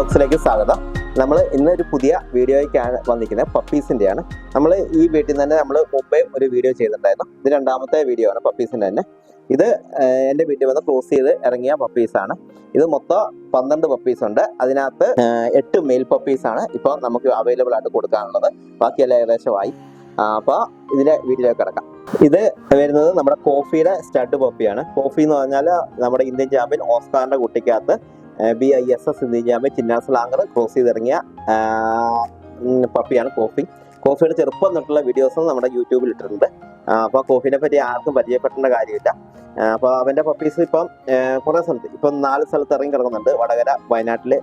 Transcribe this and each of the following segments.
വ്ളോഗ്സിലേക്ക് സ്വാഗതം. നമ്മൾ ഇന്നൊരു പുതിയ വീഡിയോയ്ക്കാണ് വന്നിരിക്കുന്നത്. പപ്പീസിൻ്റെയാണ്. നമ്മൾ ഈ വീട്ടിൽ തന്നെ നമ്മൾ മുമ്പേ ഒരു വീഡിയോ ചെയ്തിട്ടുണ്ടായിരുന്നു. ഇത് രണ്ടാമത്തെ വീഡിയോ ആണ് പപ്പീസിൻ്റെ തന്നെ. ഇത് എൻ്റെ വീട്ടിൽ വന്ന് ക്രോസ് ചെയ്ത് ഇറങ്ങിയ പപ്പീസാണ്. ഇത് മൊത്തം 12 പപ്പീസ് ഉണ്ട്. അതിനകത്ത് 8 മെയിൽ പപ്പീസാണ് ഇപ്പോൾ നമുക്ക് അവൈലബിൾ ആയിട്ട് കൊടുക്കാനുള്ളത്. ബാക്കിയെല്ലാം ഏകദേശമായി. അപ്പോൾ ഇതിൻ്റെ വീട്ടിലേക്ക് കിടക്കാം. ഇത് വരുന്നത് നമ്മുടെ കോഫിയുടെ സ്റ്റഡ് പപ്പിയാണ്. കോഫി എന്ന് പറഞ്ഞാൽ നമ്മുടെ ഇന്ത്യൻ ചാമ്പ്യൻ ഓസ്കാറിന്റെ കുട്ടിക്കകത്ത് BISS ഇന്ത്യൻ ചാമ്പ്യൻ ചിന്നാസ്ലാങ്കർ ക്രോസ് ചെയ്തിറങ്ങിയ പപ്പിയാണ് കോഫി. കോഫിയുടെ ചെറുപ്പം തൊട്ടുള്ള വീഡിയോസും നമ്മുടെ യൂട്യൂബിൽ ഇട്ടിട്ടുണ്ട്. അപ്പോൾ കോഫിനെ പറ്റി ആർക്കും പരിചയപ്പെടേണ്ട കാര്യമില്ല. അപ്പോൾ അവൻ്റെ പപ്പീസ് ഇപ്പം കുറേ സ്ഥലത്ത് ഇപ്പം 4 സ്ഥലത്ത് ഇറങ്ങി കിടക്കുന്നുണ്ട്. വടകര, വയനാട്ടിൽ,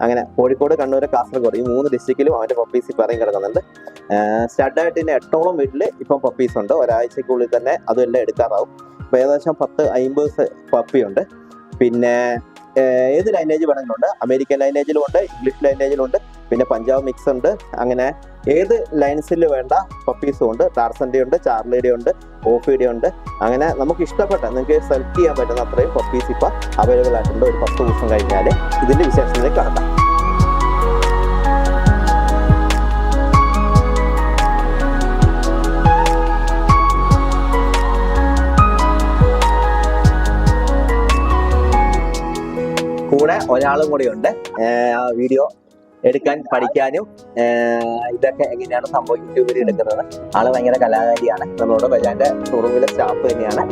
അങ്ങനെ കോഴിക്കോട്, കണ്ണൂർ, കാസർഗോഡ് ഈ 3 ഡിസ്ട്രിക്റ്റിലും അവൻ്റെ പപ്പീസ് ഇപ്പം ഇറങ്ങി കിടക്കുന്നുണ്ട്. സ്റ്റഡായിട്ട് തന്നെ 8ഓളം വീട്ടിൽ ഇപ്പം പപ്പീസ് ഉണ്ട്. ഒരാഴ്ചക്കുള്ളിൽ തന്നെ അതെല്ലാം എടുക്കാറാവും. അപ്പോൾ ഏകദേശം 10-50 പപ്പിയുണ്ട്. പിന്നെ ഏത് ലൈനേജ് വേണമെങ്കിലുണ്ട്. അമേരിക്കൻ ലൈനേജിലും ഉണ്ട്, ഇംഗ്ലീഷ് ലൈനേജിലും ഉണ്ട്, പിന്നെ പഞ്ചാബ് മിക്സ് ഉണ്ട്. അങ്ങനെ ഏത് ലൈൻസിൽ വേണ്ട പപ്പീസും ഉണ്ട്. ടാർസൻ്റെ ഉണ്ട്, ചാർലിയുടെ ഉണ്ട്, ഓഫിയുടെ ഉണ്ട്. അങ്ങനെ നമുക്ക് ഇഷ്ടപ്പെട്ട നിങ്ങൾക്ക് സെലക്ട് ചെയ്യാൻ പറ്റുന്ന അത്രയും പപ്പീസ് ഇപ്പോൾ അവൈലബിൾ ആയിട്ടുണ്ട്. ഒരു 10 ദിവസം കഴിഞ്ഞാൽ ഇതിൻ്റെ വിശേഷത്തിലേക്ക് കടക്കാം. കൂടെ ഒരാളും കൂടി ഉണ്ട് വീഡിയോ എടുക്കാൻ പഠിക്കാനും. ഇതൊക്കെ എങ്ങനെയാണ് സംഭവം യൂട്യൂബിൽ എടുക്കുന്നത്. ആള് ഭയങ്കര കലാകാരിയാണ്. നമ്മളോട് ബജാന്റെ ഷോറൂമിലെ സ്റ്റാഫ് തന്നെയാണ്.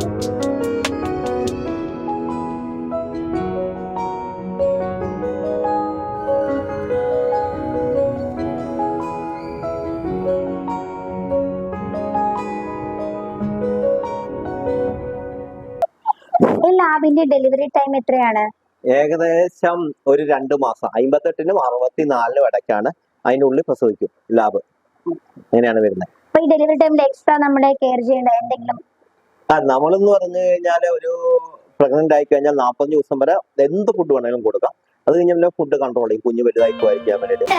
ലാബിന്റെ ഡെലിവറി ടൈം എത്രയാണ്? ഏകദേശം ഒരു 2 മാസം. 58-നും 64-നും ഇടയ്ക്കാണ് അതിൻ്റെ ഉള്ളിൽ പ്രസവിക്കും ലാബ്. അങ്ങനെയാണ് വരുന്നത്. അപ്പൊ ഈ ഡെലിവറി ടൈമിൽ എക്സ്ട്രാ നമ്മുടെ കെയർ ചെയ്യേണ്ട എന്തെങ്കിലും? നമ്മളെന്ന് പറഞ്ഞു കഴിഞ്ഞാൽ ഒരു പ്രഗ്നന്റ് ആയി കഴിഞ്ഞാൽ 40 ദിവസം വരെ എന്ത് ഫുഡ് വേണമെങ്കിലും കൊടുക്കാം. അത് കഴിഞ്ഞാൽ ഫുഡ് കൺട്രോൾ ചെയ്യും. കുഞ്ഞ് വലുതായി പോയിരിക്കാൻ വേണ്ടിയിട്ട്.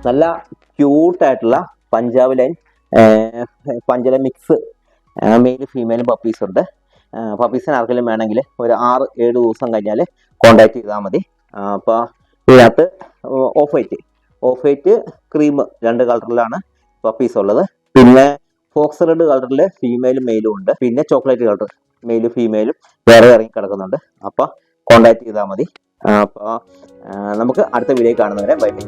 നല്ല ക്യൂട്ടായിട്ടുള്ള പഞ്ചാബ് ലൈൻ പഞ്ചല മിക്സ് മെയിലും ഫീമെയിലും പപ്പീസ് ഉണ്ട്. പപ്പീസിന് ആർക്കെങ്കിലും വേണമെങ്കിൽ ഒരു 6-7 ദിവസം കഴിഞ്ഞാൽ കോണ്ടാക്ട് ചെയ്താൽ മതി. അപ്പോൾ ഇതിനകത്ത് ഓഫ് വൈറ്റ് ക്രീം 2 കളറിലാണ് പപ്പീസ് ഉള്ളത്. പിന്നെ ഫോക്സ് റെഡ് കളറിൽ ഫീമെയിലും മെയിലും ഉണ്ട്. പിന്നെ ചോക്ലേറ്റ് കളർ മെയിലും ഫീമെയിലും വേറെ ഇറങ്ങി കിടക്കുന്നുണ്ട്. അപ്പോൾ കോണ്ടാക്ട് ചെയ്താൽ മതി. അപ്പോൾ നമുക്ക് അടുത്ത വീഡിയോ കാണുന്നവരെ ബൈ ബൈ.